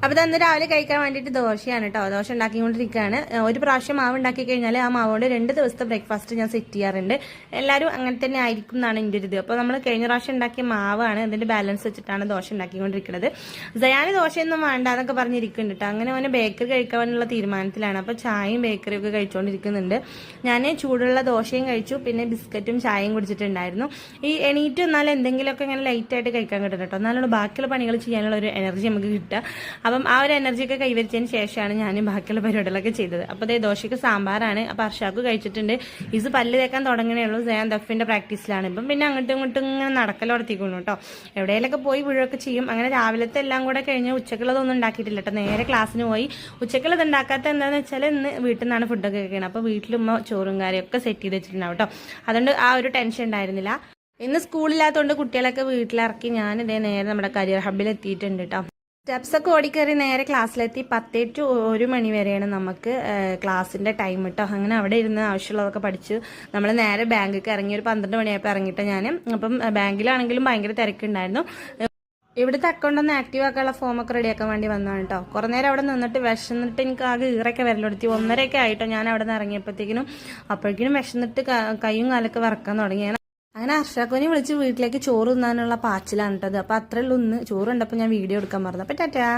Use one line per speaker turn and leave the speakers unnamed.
അപ്പോൾ അന്ന് രാവിലെ കഴിക്കാൻ വേണ്ടിയിട്ട് ദോശയാണ് കേട്ടോ. ദോശ ഉണ്ടാക്കിക്കൊണ്ടിരിക്കുകയാണ്. ഒരു പ്രാവശ്യം മാവ് ഉണ്ടാക്കി കഴിഞ്ഞാൽ ആ മാവ് കൊണ്ട് 2 ദിവസത്തെ ബ്രേക്ക്ഫാസ്റ്റ് ഞാൻ സെറ്റ് ചെയ്യാറുണ്ട്. എല്ലാവരും അങ്ങനെ തന്നെ ആയിരിക്കും എന്നാണ് എൻ്റെ ഒരു ഇത്. അപ്പോൾ നമ്മൾ കഴിഞ്ഞ പ്രാവശ്യം ഉണ്ടാക്കിയ മാവാണ് അതിൻ്റെ ബാലൻസ് വെച്ചിട്ടാണ് ദോശ ഉണ്ടാക്കിക്കൊണ്ടിരിക്കുന്നത്. സയാന് ദോശയൊന്നും വേണ്ട എന്നൊക്കെ പറഞ്ഞിരിക്കുന്നുണ്ട് കേട്ടോ. അങ്ങനെ അവന് ബേക്കറി കഴിക്കാനുള്ള തീരുമാനത്തിലാണ്. അപ്പോൾ ചായയും ബേക്കറിയും ഒക്കെ കഴിച്ചുകൊണ്ടിരിക്കുന്നുണ്ട്. ഞാൻ ചൂടുള്ള ദോശയും കഴിച്ചു, പിന്നെ ബിസ്ക്കറ്റും ചായയും കുടിച്ചിട്ടുണ്ടായിരുന്നു. ഈ എണീറ്റ് എന്നാൽ എന്തെങ്കിലുമൊക്കെ ഇങ്ങനെ ലൈറ്റായിട്ട് കഴിക്കാൻ കിട്ടും കേട്ടോ. എന്നാലുള്ള ബാക്കിയുള്ള പണികൾ ചെയ്യാനുള്ള ഒരു എനർജി നമുക്ക് കിട്ടുക. അപ്പം ആ ഒരു എനർജിയൊക്കെ കൈവരിച്ചതിന് ശേഷമാണ് ഞാൻ ബാക്കിയുള്ള പരിപാടികളൊക്കെ ചെയ്തത്. അപ്പോൾ അതേ ദോശയ്ക്ക് സാമ്പാറാണ്. അപ്പോൾ അർഷാക്ക് കഴിച്ചിട്ടുണ്ട്. ഇത് പല്ല് തേക്കാൻ തുടങ്ങണേ ഉള്ളൂ. ഞാൻ ദഫിൻ്റെ പ്രാക്ടീസിലാണ്. ഇപ്പം പിന്നെ അങ്ങോട്ടും ഇങ്ങോട്ടും ഇങ്ങനെ നടക്കൽ നടത്തിക്കൊള്ളു കേട്ടോ. എവിടെയെങ്കിലൊക്കെ പോയി വീഴൊക്കെ ചെയ്യും. അങ്ങനെ രാവിലത്തെ എല്ലാം കൂടെ കഴിഞ്ഞ് ഉച്ചക്കുള്ളതൊന്നും ഉണ്ടാക്കിയിട്ടില്ല കേട്ടോ. നേരെ ക്ലാസ്സിന് പോയി. ഉച്ചക്കുള്ളത് ഉണ്ടാക്കാത്ത എന്താണെന്ന് വെച്ചാൽ ഇന്ന് വീട്ടിൽ നിന്നാണ് ഫുഡൊക്കെ കഴിക്കുന്നത്. അപ്പോൾ വീട്ടിലുമ്മ ചോറും കറിയൊക്കെ സെറ്റ് ചെയ്ത് വെച്ചിട്ടുണ്ടാവും കേട്ടോ. അതുകൊണ്ട് ആ ഒരു ടെൻഷൻ ഉണ്ടായിരുന്നില്ല. ഇന്ന് സ്കൂളില്ലാത്തതുകൊണ്ട് കുട്ടികളൊക്കെ വീട്ടിലിറക്കി ഞാൻ ഇതേ നേരെ നമ്മുടെ കരിയർ ഹബ്ബിൽ എത്തിയിട്ടുണ്ട് കേട്ടോ. സ്റ്റെപ്സൊക്കെ ഓടിക്കയറി നേരെ ക്ലാസ്സിലെത്തി. 10 to 1 മണി വരെയാണ് നമുക്ക് ക്ലാസ്സിൻ്റെ ടൈം കേട്ടോ. അങ്ങനെ അവിടെ ഇരുന്ന് ആവശ്യമുള്ളതൊക്കെ പഠിച്ചു നമ്മൾ നേരെ ബാങ്കിലേക്ക് ഇറങ്ങി. ഒരു 12 മണിയായപ്പോൾ ഇറങ്ങിയിട്ട് ഞാൻ. അപ്പം ബാങ്കിലാണെങ്കിലും ഭയങ്കര തിരക്കുണ്ടായിരുന്നു. ഇവിടുത്തെ അക്കൗണ്ട് ഒന്ന് ആക്റ്റീവ് ആക്കാനുള്ള ഫോമൊക്കെ റെഡിയാക്കാൻ വേണ്ടി വന്നതാണ് കേട്ടോ. കുറേ നേരം അവിടെ നിന്നിട്ട് വിശന്നിട്ട് എനിക്ക് ആകെ ഈറൊക്കെ വരലെടുത്തി. 1:30 ആയിട്ടോ ഞാൻ അവിടെ നിന്ന് ഇറങ്ങിയപ്പോഴത്തേക്കിനും. അപ്പോഴേക്കിനും വിശന്നിട്ട് കൈയും കാലൊക്കെ വറക്കാൻ തുടങ്ങി. അങ്ങനെ അർഷാക്കോനെ വിളിച്ച് വീട്ടിലേക്ക് ചോറ് തിന്നാനുള്ള പാച്ചിലാണ് കേട്ടത്. അപ്പോൾ അത്രയുള്ളൂ. ഇന്ന് ചോറ് കണ്ടപ്പോൾ ഞാൻ വീഡിയോ എടുക്കാൻ മറന്നു. അപ്പോൾ ടാറ്റാ.